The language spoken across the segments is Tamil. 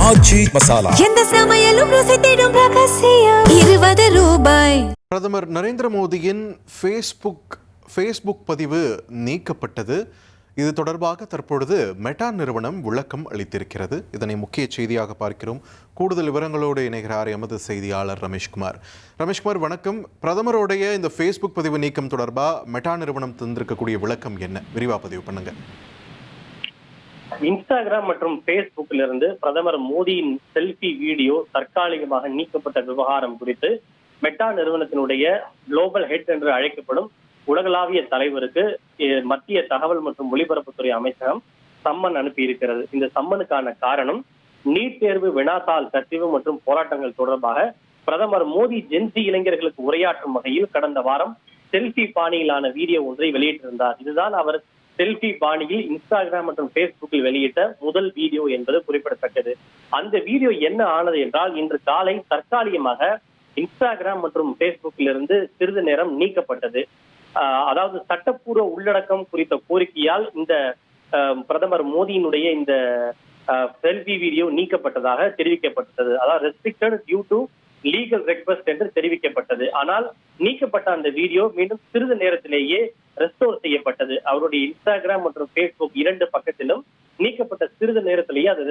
ஆச்சி மசாலா எந்த சமையலும் ருசி தேடும் ரகசியம் 20 ரூபாய். பிரதமர் நரேந்திர மோடியின் ஃபேஸ்புக் பதிவு நீக்கப்பட்டது. இது தொடர்பாக தற்பொழுது மெட்டா நிறுவனம் விளக்கம் அளித்திருக்கிறது. இதனை முக்கிய செய்தியாக பார்க்கிறோம். கூடுதல் விவரங்களோடு இணைகிறார் எமது செய்தியாளர் ரமேஷ்குமார். ரமேஷ்குமார், வணக்கம். பிரதமருடைய இந்த ஃபேஸ்புக் பதிவு நீக்கம் தொடர்பாக மெட்டா நிறுவனம் தந்திருக்கக்கூடிய விளக்கம் என்ன? விரிவாக பதிவு பண்ணுங்க. இன்ஸ்டாகிராம் மற்றும் பேஸ்புக்கில் இருந்து பிரதமர் மோடியின் செல்ஃபி வீடியோ தற்காலிகமாக நீக்கப்பட்ட விவகாரம் குறித்து மெட்டா நிறுவனத்தினுடைய குளோபல் ஹெட் என்று அழைக்கப்படும் உலகளாவிய தலைவருக்கு மத்திய தகவல் மற்றும் ஒலிபரப்புத்துறை அமைச்சகம் சம்மன் அனுப்பியிருக்கிறது. இந்த சம்மனுக்கான காரணம் நீட் தேர்வு வினாத்தாள் கசிவு மற்றும் போராட்டங்கள் தொடர்பாக பிரதமர் மோடி ஜென்சி இளைஞர்களுக்கு உரையாற்றும் வகையில் கடந்த வாரம் செல்ஃபி பாணியிலான வீடியோ ஒன்றை வெளியிட்டிருந்தார். இதுதான் அவர் செல்ஃபி பாணியில் இன்ஸ்டாகிராம் மற்றும் பேஸ்புக்கில் வெளியிட்ட முதல் வீடியோ என்பது குறிப்பிடத்தக்கது. அந்த வீடியோ என்ன ஆனது என்றால், இன்று காலை தற்காலிகமாக இன்ஸ்டாகிராம் மற்றும் பேஸ்புக்கில் இருந்து சிறிது நேரம் நீக்கப்பட்டது. அதாவது சட்டப்பூர்வ உள்ளடக்கம் குறித்த கோரிக்கையால் இந்த பிரதமர் மோடியினுடைய இந்த செல்ஃபி வீடியோ நீக்கப்பட்டதாக தெரிவிக்கப்பட்டது. அதாவது restricted due to legal request என்று தெரிவிக்கப்பட்டது. ஆனால் நீக்கப்பட்ட அந்த வீடியோ மீண்டும் சிறிது நேரத்திலேயே ரெஸ்டோர் செய்யப்பட்டது. அவருடைய இன்ஸ்டாகிராம் மற்றும் பேஸ்புக் இரண்டு பக்கத்திலும் நீக்கப்பட்ட சிறிது நேரத்திலேயே அது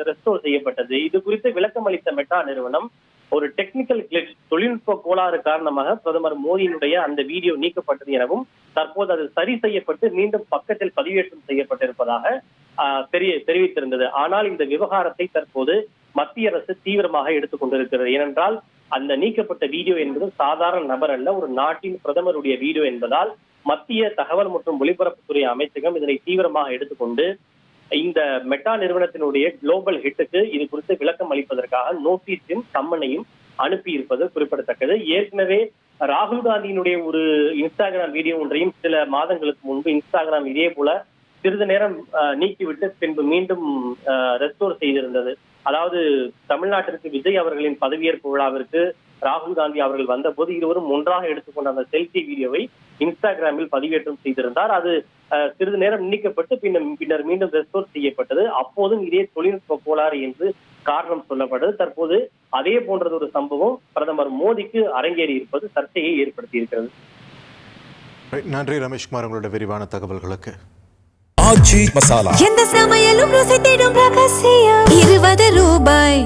ரெஸ்டோர் செய்யப்பட்டது. இது குறித்து விளக்கம் அளித்த மெட்டா நிறுவனம், ஒரு டெக்னிக்கல் கிளிச், தொழில்நுட்ப கோளாறு காரணமாக பிரதமர் மோடியினுடைய அந்த வீடியோ நீக்கப்பட்டது எனவும் தற்போது அது சரி செய்யப்பட்டு மீண்டும் பக்கத்தில் பதிவேற்றம் செய்யப்பட்டிருப்பதாக தெரிவித்திருந்தது. ஆனால் இந்த விவகாரத்தை தற்போது மத்திய அரசு தீவிரமாக எடுத்துக் கொண்டிருக்கிறது. ஏனென்றால் அந்த நீக்கப்பட்ட வீடியோ என்பது சாதாரண நபர் அல்ல, ஒரு நாட்டின் பிரதமருடைய வீடியோ என்பதால் மத்திய தகவல் மற்றும் ஒலிபரப்புத்துறை அமைச்சகம் இதனை தீவிரமாக எடுத்துக்கொண்டு இந்த மெட்டா நிறுவனத்தினுடைய குளோபல் ஹிட்டுக்கு இது குறித்து விளக்கம் அளிப்பதற்காக நோட்டீஸையும் சம்மனையும் அனுப்பி இருப்பது குறிப்பிடத்தக்கது. ஏற்கனவே ராகுல் காந்தியினுடைய ஒரு இன்ஸ்டாகிராம் வீடியோ ஒன்றையும் சில மாதங்களுக்கு முன்பு இன்ஸ்டாகிராம் இதே போல சிறிது நேரம் நீக்கிவிட்டு பின்பு மீண்டும் ரெஸ்டோர் செய்திருந்தது. அதாவது தமிழ்நாட்டிற்கு விஜய் அவர்களின் பதவியேற்பு விழாவிற்கு ராகுல் காந்தி அவர்கள் வந்த போது இருவரும் ஒன்றாக எடுத்துக்கொண்ட அந்த செல்ஃபி வீடியோவை இன்ஸ்டாகிராமில் பதிவேற்றம் செய்திருந்தார். அது சிறிது நேரம் நீக்கப்பட்டு பின்னர் மீண்டும் ரெஸ்டோர் செய்யப்பட்டது. அப்போதும் இதே தொழில்நுட்ப கோளாறு என்று காரணம் சொல்லப்பட்டது. தற்போது அதே போன்றது ஒரு சம்பவம் பிரதமர் மோடிக்கு அரங்கேறி இருப்பது சர்ச்சையை ஏற்படுத்தி இருக்கிறது. நன்றி ரமேஷ்குமார், உங்களோட விரிவான தகவல்களுக்கு. ஆச்சி மசாலா எந்த சமையலும் ருசி தேடும் ரகசியம் 20 ரூபாய்.